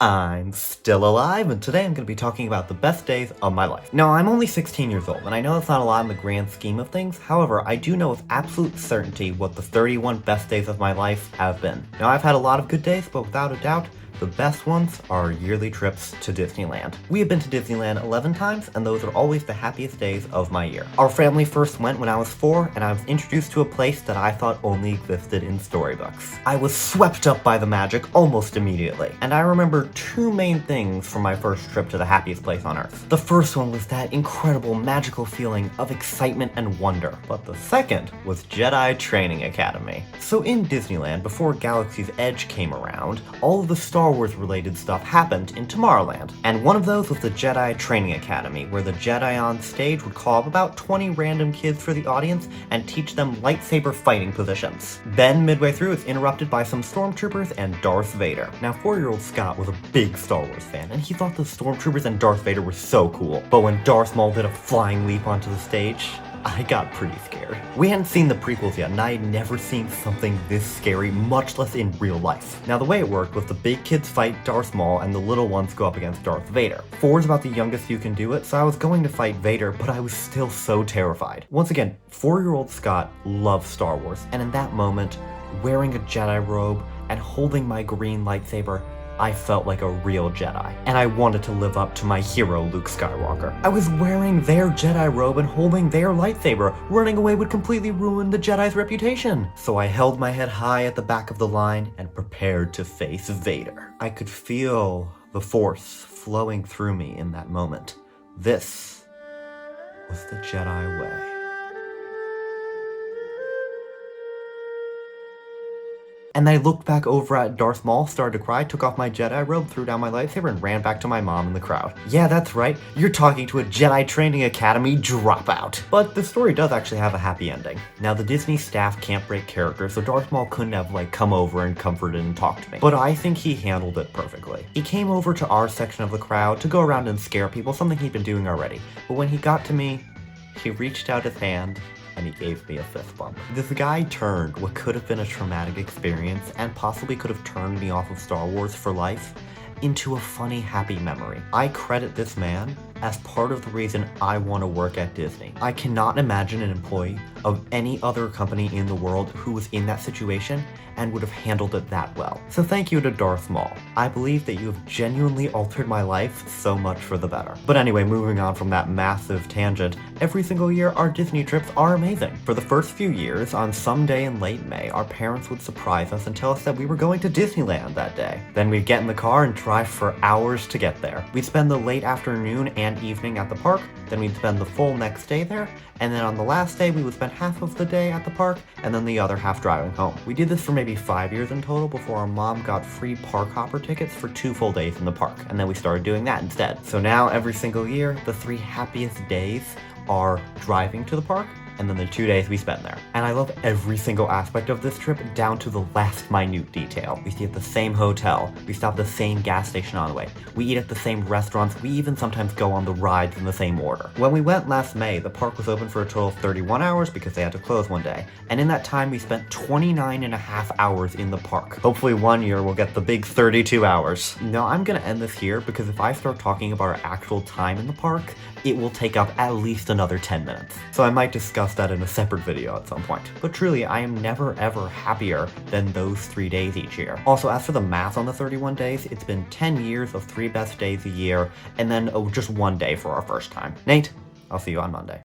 I'm still alive, and today I'm going to be talking about the best days of my life. Now, I'm only 16 years old, and I know that's not a lot in the grand scheme of things. However, I do know with absolute certainty what the 31 best days of my life have been. Now, I've had a lot of good days, but without a doubt, the best ones are yearly trips to Disneyland. We have been to Disneyland 11 times, and those are always the happiest days of my year. Our family first went when I was 4, and I was introduced to a place that I thought only existed in storybooks. I was swept up by the magic almost immediately, and I remember two main things from my first trip to the happiest place on Earth. The first one was that incredible magical feeling of excitement and wonder, but the second was Jedi Training Academy. So in Disneyland, before Galaxy's Edge came around, all of the Star Wars related stuff happened in Tomorrowland, and one of those was the Jedi Training Academy, where the Jedi on stage would call up about 20 random kids for the audience and teach them lightsaber fighting positions. Then, midway through, it's interrupted by some stormtroopers and Darth Vader. Now, 4-year-old Scott was a big Star Wars fan, and he thought the stormtroopers and Darth Vader were so cool. But when Darth Maul did a flying leap onto the stage, I got pretty scared. We hadn't seen the prequels yet, and I had never seen something this scary, much less in real life. Now, the way it worked was the big kids fight Darth Maul, and the little ones go up against Darth Vader. 4 is about the youngest you can do it, so I was going to fight Vader, but I was still so terrified. Once again, 4-year-old Scott loves Star Wars, and in that moment, wearing a Jedi robe and holding my green lightsaber, I felt like a real Jedi, and I wanted to live up to my hero, Luke Skywalker. I was wearing their Jedi robe and holding their lightsaber. Running away would completely ruin the Jedi's reputation. So I held my head high at the back of the line and prepared to face Vader. I could feel the Force flowing through me in that moment. This was the Jedi way. And I looked back over at Darth Maul, started to cry, took off my Jedi robe, threw down my lightsaber, and ran back to my mom in the crowd. Yeah, that's right, you're talking to a Jedi Training Academy dropout. But the story does actually have a happy ending. Now, the Disney staff can't break character, so Darth Maul couldn't have, come over and comforted and talked to me. But I think he handled it perfectly. He came over to our section of the crowd to go around and scare people, something he'd been doing already. But when he got to me, he reached out his hand, and he gave me a fist bump. This guy turned what could have been a traumatic experience and possibly could have turned me off of Star Wars for life into a funny, happy memory. I credit this man as part of the reason I want to work at Disney. I cannot imagine an employee of any other company in the world who was in that situation and would have handled it that well. So thank you to Darth Maul. I believe that you have genuinely altered my life so much for the better. But anyway, moving on from that massive tangent, every single year our Disney trips are amazing. For the first few years, on some day in late May, our parents would surprise us and tell us that we were going to Disneyland that day. Then we'd get in the car and drive for hours to get there. We'd spend the late afternoon and evening at the park, then we'd spend the full next day there, and then on the last day we would spend half of the day at the park and then the other half driving home. We did this for maybe 5 years in total before our mom got free park hopper tickets for 2 full days in the park, and then we started doing that instead. So now every single year, the 3 happiest days are driving to the park, and then the 2 days we spend there. And I love every single aspect of this trip down to the last minute detail. We stay at the same hotel, we stop at the same gas station on the way, we eat at the same restaurants, we even sometimes go on the rides in the same order. When we went last May, the park was open for a total of 31 hours because they had to close one day, and in that time we spent 29.5 hours in the park. Hopefully one year we'll get the big 32 hours. Now I'm gonna end this here because if I start talking about our actual time in the park, it will take up at least another 10 minutes. So I might discuss that in a separate video at some point. But truly, I am never ever happier than those 3 days each year. Also, as for the math on the 31 days, it's been 10 years of 3 best days a year, and then just 1 day for our first time. Nate, I'll see you on Monday.